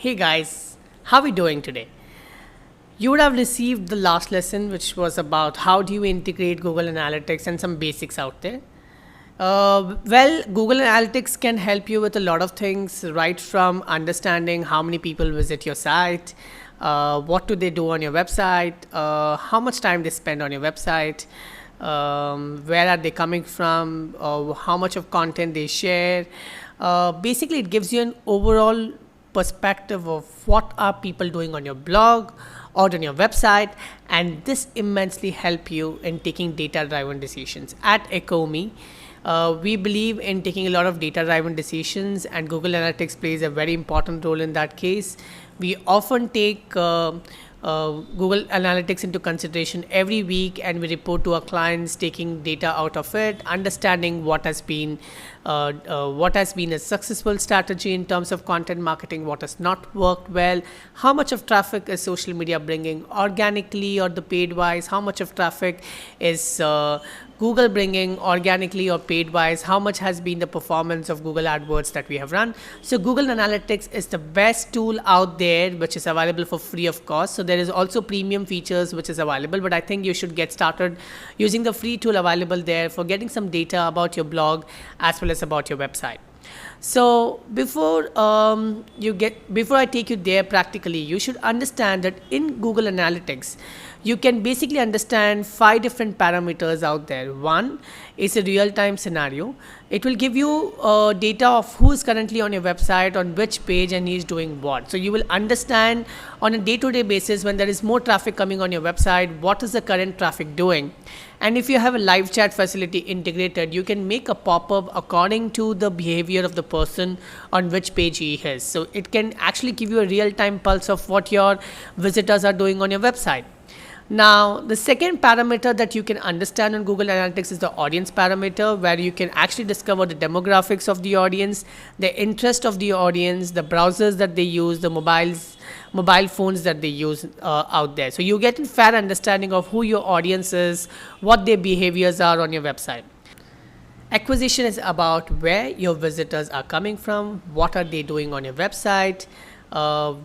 Hey guys, how are we doing today? You would have received the last lesson, which was about how do you integrate Google Analytics and some basics out there. Google Analytics can help you with a lot of things, right from understanding how many people visit your site, what do they do on your website, how much time they spend on your website, where are they coming from, how much of content they share. Basically, it gives you an overall perspective of what are people doing on your blog or on your website, and this immensely help you in taking data driven decisions. At Ecomi, we believe in taking a lot of data driven decisions, and Google Analytics plays a very important role in that case. We often take Google Analytics into consideration every week, and we report to our clients taking data out of it, understanding what has been a successful strategy in terms of content marketing, what has not worked well, how much of traffic is social media bringing organically or the paid wise, how much of traffic is Google bringing organically or paid wise, how much has been the performance of Google AdWords that we have run. So Google Analytics is the best tool out there which is available for free of cost. So there is also premium features which is available, but I think you should get started using the free tool available there for getting some data about your blog as well as about your website. So before I take you there practically, you should understand that in Google Analytics, you can basically understand 5 different parameters out there. One is a real-time scenario. It will give you data of who is currently on your website, on which page, and he is doing what. So you will understand on a day-to-day basis when there is more traffic coming on your website, what is the current traffic doing. And if you have a live chat facility integrated, you can make a pop-up according to the behavior of the person on which page he is. So it can actually give you a real-time pulse of what your visitors are doing on your website. Now, the second parameter that you can understand on Google Analytics is the audience parameter, where you can actually discover the demographics of the audience, the interest of the audience, the browsers that they use, the mobile phones that they use out there. So you get a fair understanding of who your audience is, what their behaviors are on your website. Acquisition is about where your visitors are coming from, what are they doing on your website,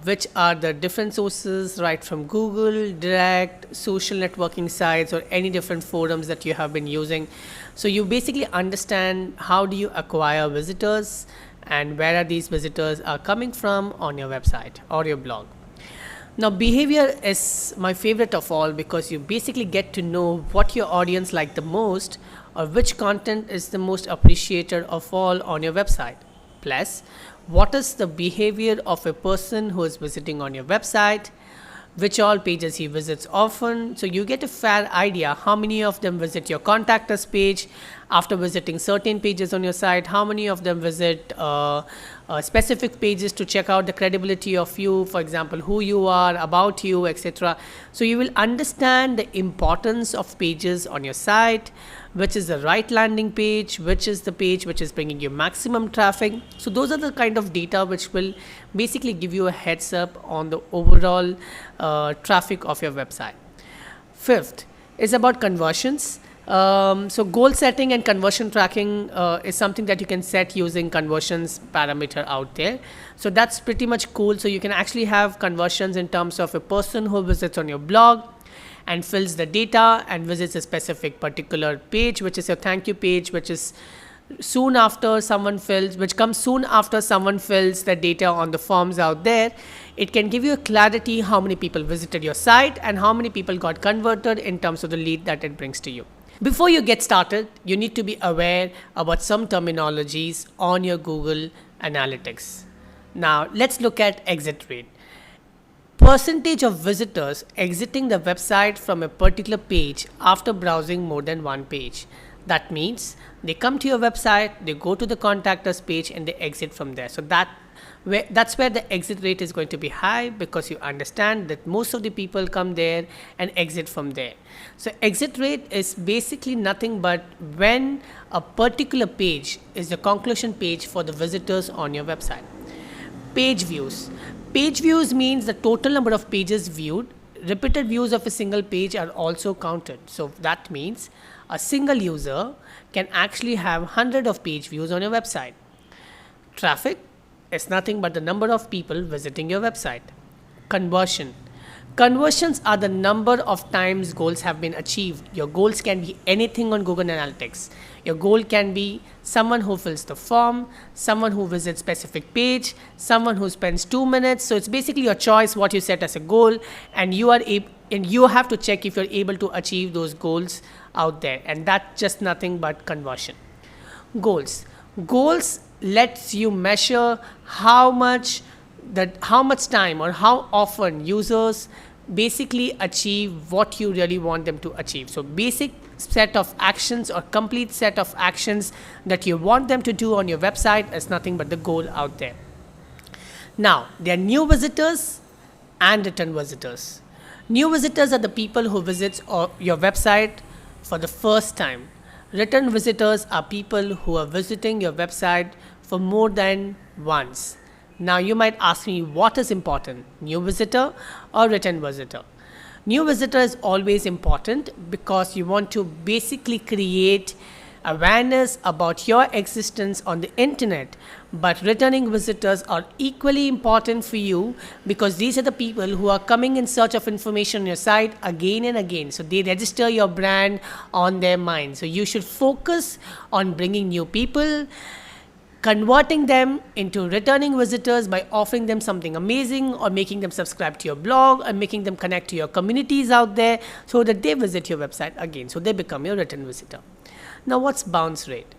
which are the different sources, right from Google, direct, social networking sites, or any different forums that you have been using. So you basically understand how do you acquire visitors and where are these visitors are coming from on your website or your blog. Now, behavior is my favorite of all because you basically get to know what your audience like the most or which content is the most appreciated of all on your website. Plus, what is the behavior of a person who is visiting on your website, which all pages he visits often. So you get a fair idea how many of them visit your contact us page after visiting certain pages on your site, how many of them visit specific pages to check out the credibility of you, for example, who you are, about you, etc. So you will understand the importance of pages on your site, which is the right landing page, which is the page which is bringing you maximum traffic. So those are the kind of data which will basically give you a heads up on the overall traffic of your website. Fifth is about conversions. So goal setting and conversion tracking is something that you can set using conversions parameter out there. So that's pretty much cool. So you can actually have conversions in terms of a person who visits on your blog and fills the data and visits a specific particular page, which is your thank you page, which is soon after someone fills, which comes soon after someone fills the data on the forms out there. It can give you a clarity how many people visited your site and how many people got converted in terms of the lead that it brings to you. Before you get started, you need to be aware about some terminologies on your Google Analytics. Now, let's look at exit rate. Percentage of visitors exiting the website from a particular page after browsing more than one page. That means they come to your website, they go to the contact us page, and they exit from there. So that's where the exit rate is going to be high, because you understand that most of the people come there and exit from there. So exit rate is basically nothing but when a particular page is the conclusion page for the visitors on your website. Page views. Page views means the total number of pages viewed. Repeated views of a single page are also counted. So that means a single user can actually have 100 of page views on your website. Traffic is nothing but the number of people visiting your website. Conversion. Conversions are the number of times goals have been achieved. Your goals can be anything on Google Analytics. Your goal can be someone who fills the form, someone who visits specific page, someone who spends 2 minutes. So it's basically your choice what you set as a goal, and you have to check if you're able to achieve those goals out there, and that's just nothing but conversion. Goals. Goals lets you measure how much time or how often users basically achieve what you really want them to achieve. So basic set of actions or complete set of actions that you want them to do on your website is nothing but the goal out there. Now, there are new visitors and return visitors. New visitors are the people who visit your website for the first time. Return visitors are people who are visiting your website for more than once. Now you might ask me, what is important, new visitor or return visitor? New visitor is always important because you want to basically create awareness about your existence on the internet. But returning visitors are equally important for you because these are the people who are coming in search of information on your site again and again. So they register your brand on their mind. So you should focus on bringing new people, converting them into returning visitors by offering them something amazing or making them subscribe to your blog and making them connect to your communities out there so that they visit your website again. So they become your return visitor. Now, what's bounce rate?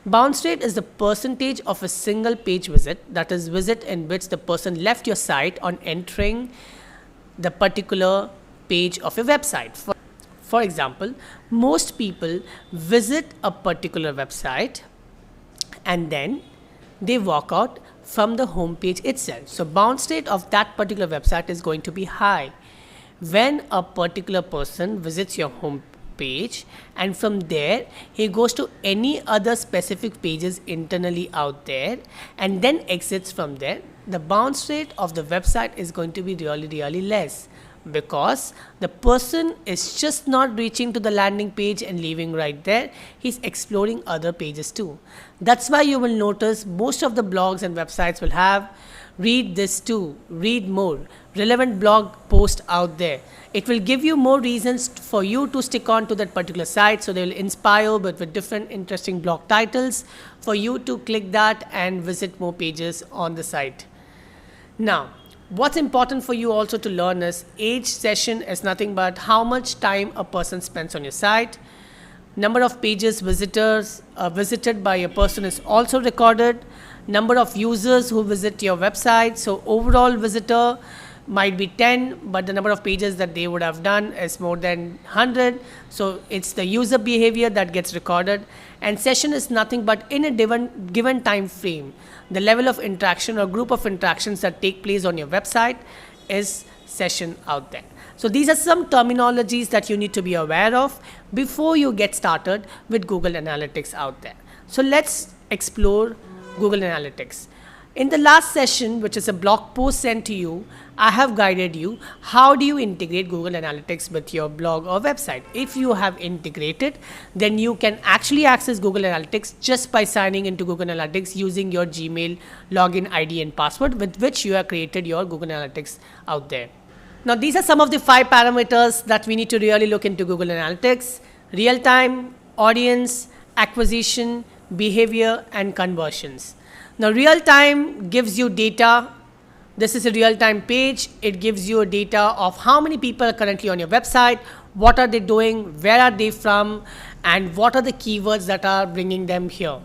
Bounce rate is the percentage of a single page visit, that is visit in which the person left your site on entering the particular page of your website. For example, most people visit a particular website and then they walk out from the home page itself. So bounce rate of that particular website is going to be high. When a particular person visits your home page and from there he goes to any other specific pages internally out there and then exits from there, the bounce rate of the website is going to be really less, because the person is just not reaching to the landing page and leaving right there. He's exploring other pages too. That's why you will notice most of the blogs and websites will have read this too, read more, relevant blog post out there. It will give you more reasons for you to stick on to that particular site. So they will inspire but with different interesting blog titles for you to click that and visit more pages on the site. Now, what's important for you also to learn is age session is nothing but how much time a person spends on your site. Number of pages visited by a person is also recorded. Number of users who visit your website. So overall visitor might be 10, but the number of pages that they would have done is more than 100. So it's the user behavior that gets recorded. And session is nothing but in a given time frame, the level of interaction or group of interactions that take place on your website is session out there. So these are some terminologies that you need to be aware of before you get started with Google Analytics out there. So let's explore Google Analytics. In the last session, which is a blog post sent to you, I have guided you how do you integrate Google Analytics with your blog or website. If you have integrated, then you can actually access Google Analytics just by signing into Google Analytics using your Gmail login ID and password with which you have created your Google Analytics out there. Now, these are some of the 5 parameters that we need to really look into Google Analytics: real time, audience, acquisition, behavior, and conversions. Now, real time gives you data. This is a real time page. It gives you a data of how many people are currently on your website, what are they doing, where are they from, and what are the keywords that are bringing them here.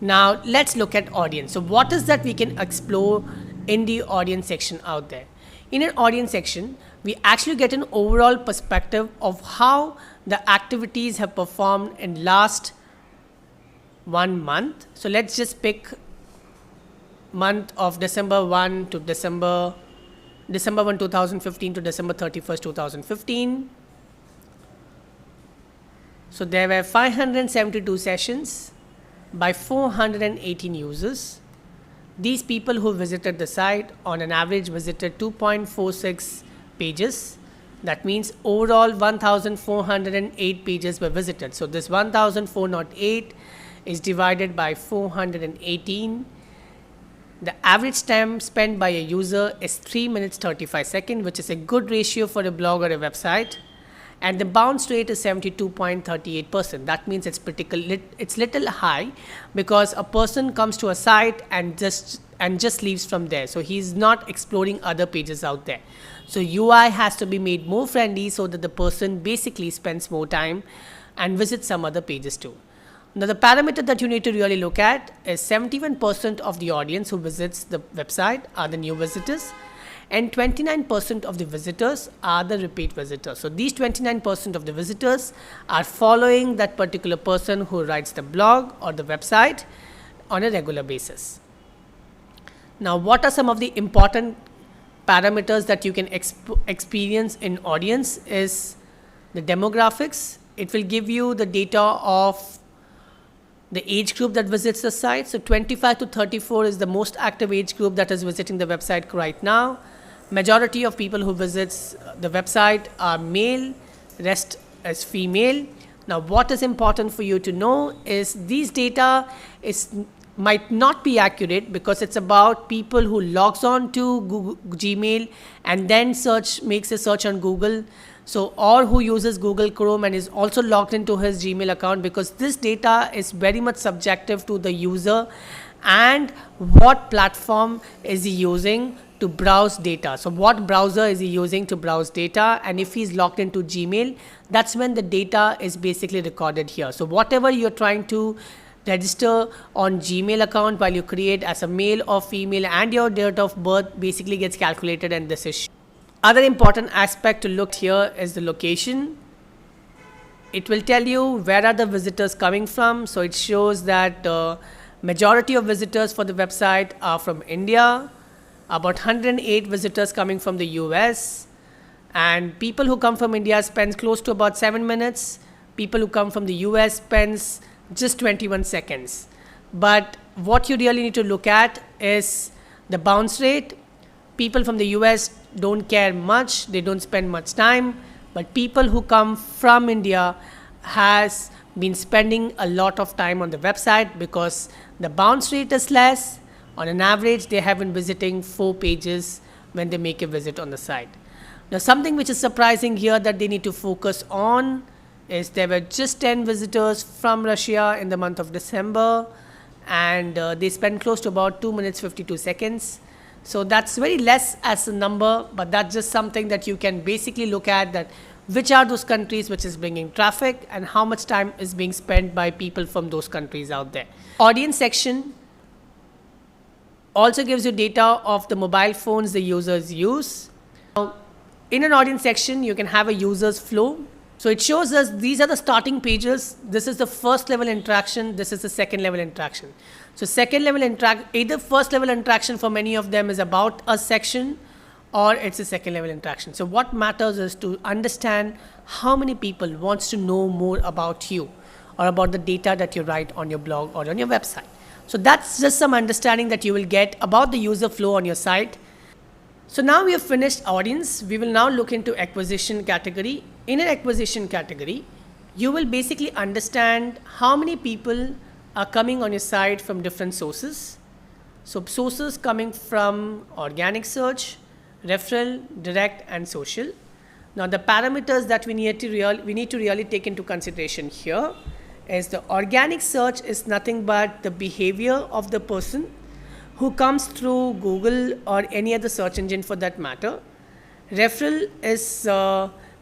Now, let's look at audience. So what is that we can explore in the audience section out there? In an audience section, we actually get an overall perspective of how the activities have performed in last 1 month. So let's just pick month of December 1 to December 1 2015 to December 31st 2015. So there were 572 sessions by 418 users. These people who visited the site on an average visited 2.46 pages. That means overall 1408 pages were visited. So this 1408 is divided by 418. The average time spent by a user is 3 minutes 35 seconds, which is a good ratio for a blog or a website. And the bounce rate is 72.38%. That means it's little high, because a person comes to a site and just leaves from there. So he's not exploring other pages out there. So UI has to be made more friendly so that the person basically spends more time and visits some other pages too. Now, the parameter that you need to really look at is 71% of the audience who visits the website are the new visitors, and 29% of the visitors are the repeat visitors. So these 29% of the visitors are following that particular person who writes the blog or the website on a regular basis. Now, what are some of the important parameters that you can experience in audience is the demographics. It will give you the data of the age group that visits the site. So 25 to 34 is the most active age group that is visiting the website right now. Majority of people who visits the website are male, rest is female. Now, what is important for you to know is these data might not be accurate, because it's about people who logs on to Google, Gmail, and then makes a search on Google. So, or who uses Google Chrome and is also logged into his Gmail account, because this data is very much subjective to the user and what platform is he using to browse data. So what browser is he using to browse data, and if he's logged into Gmail, that's when the data is basically recorded here. So whatever you're trying to register on Gmail account while you create as a male or female, and your date of birth basically gets calculated, and this is other important aspect to look here is the location. It will tell you where are the visitors coming from. So it shows that majority of visitors for the website are from India, about 108 visitors coming from the US, and people who come from India spends close to about 7 minutes. People who come from the US spends just 21 seconds. But what you really need to look at is the bounce rate. People from the US don't care much, they don't spend much time, but people who come from India has been spending a lot of time on the website, because the bounce rate is less. On an average, they have been visiting 4 pages when they make a visit on the site. Now, something which is surprising here that they need to focus on is there were just 10 visitors from Russia in the month of December, and they spent close to about 2 minutes 52 seconds. So that's very less as a number, but that's just something that you can basically look at, that which are those countries which is bringing traffic and how much time is being spent by people from those countries out there. Audience section also gives you data of the mobile phones the users use. Now, in an audience section, you can have a user's flow. So it shows us these are the starting pages. This is the first level interaction. This is the second level interaction. So second level either first level interaction for many of them is about a section, or it's a second level interaction. So what matters is to understand how many people wants to know more about you or about the data that you write on your blog or on your website. So that's just some understanding that you will get about the user flow on your site. So now we have finished audience. We will now look into acquisition category. In an acquisition category, you will basically understand how many people are coming on your site from different sources. So sources coming from organic search, referral, direct, and social. Now the parameters that we need to really take into consideration here is the organic search is nothing but the behavior of the person who comes through Google or any other search engine for that matter. Referral is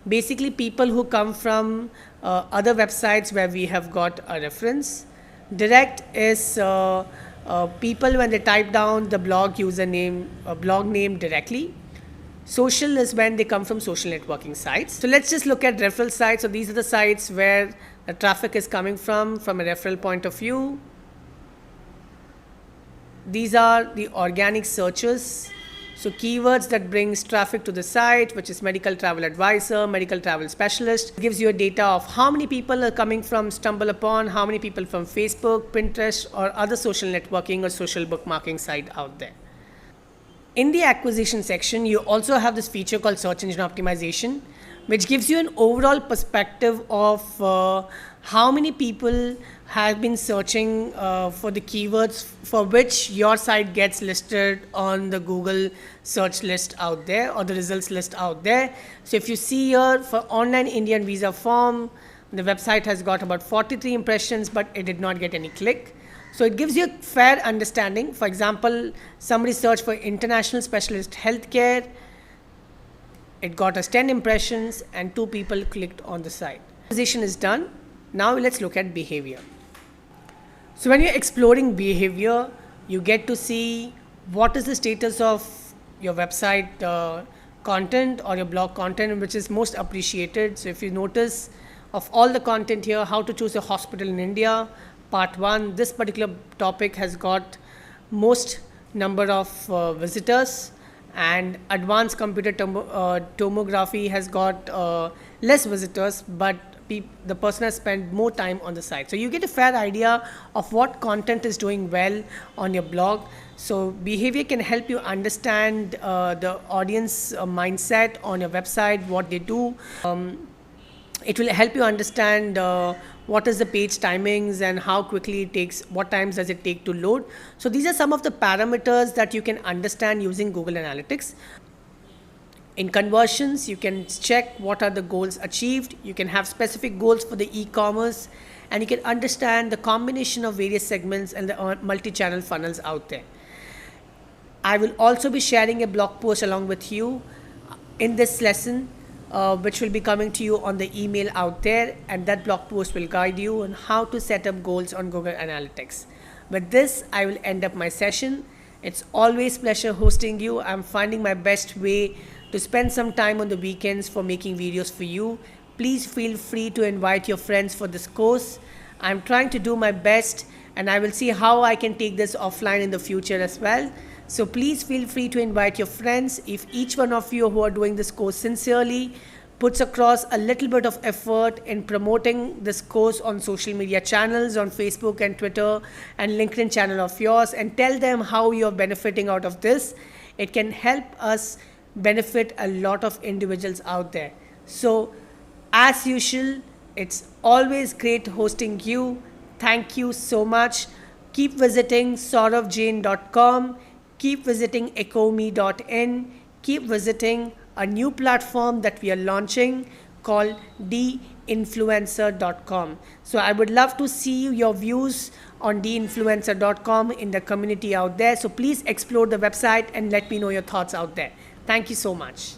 basically people who come from other websites where we have got a reference. Direct is people when they type down the blog username, blog name directly. Social is when they come from social networking sites. So let's just look at referral sites. So these are the sites where the traffic is coming from a referral point of view. These are the organic searches. So keywords that brings traffic to the site, which is medical travel advisor, medical travel specialist, gives you a data of how many people are coming from StumbleUpon, how many people from Facebook, Pinterest, or other social networking or social bookmarking site out there. In the acquisition section, you also have this feature called search engine optimization, which gives you an overall perspective of how many people have been searching for the keywords for which your site gets listed on the Google search list out there, or the results list out there. So if you see here, for online Indian visa form, the website has got about 43 impressions, but it did not get any click. So it gives you a fair understanding. For example, somebody searched for international specialist healthcare. It got us 10 impressions and 2 people clicked on the site. Position is done. Now let's look at behavior. So when you're exploring behavior, you get to see what is the status of your website content or your blog content, which is most appreciated. So if you notice, of all the content here, how to choose a hospital in India, part 1, this particular topic has got most number of visitors, and advanced computer tomography has got less visitors, but the person has spent more time on the site. So you get a fair idea of what content is doing well on your blog. So behavior can help you understand the audience mindset on your website, what they do. It will help you understand what is the page timings and how quickly it takes, what times does it take to load. So these are some of the parameters that you can understand using Google Analytics. In conversions, you can check what are the goals achieved. You can have specific goals for the e-commerce, and you can understand the combination of various segments and the multi-channel funnels out there. I will also be sharing a blog post along with you in this lesson, which will be coming to you on the email out there, and that blog post will guide you on how to set up goals on Google Analytics. With this, I will end up my session. It's always pleasure hosting you. I'm finding my best way to spend some time on the weekends for making videos for you. Please feel free to invite your friends for this course. I'm trying to do my best, and I will see how I can take this offline in the future as well. So please feel free to invite your friends. If each one of you who are doing this course sincerely puts across a little bit of effort in promoting this course on social media channels, on Facebook and Twitter and LinkedIn channel of yours, and tell them how you're benefiting out of this, it can help us benefit a lot of individuals out there. So as usual, it's always great hosting you. Thank you so much. Keep visiting sauravjain.com. Keep visiting echome.in. Keep visiting a new platform that we are launching called deinfluencer.com. So I would love to see your views on deinfluencer.com in the community out there. So please explore the website and let me know your thoughts out there. Thank you so much.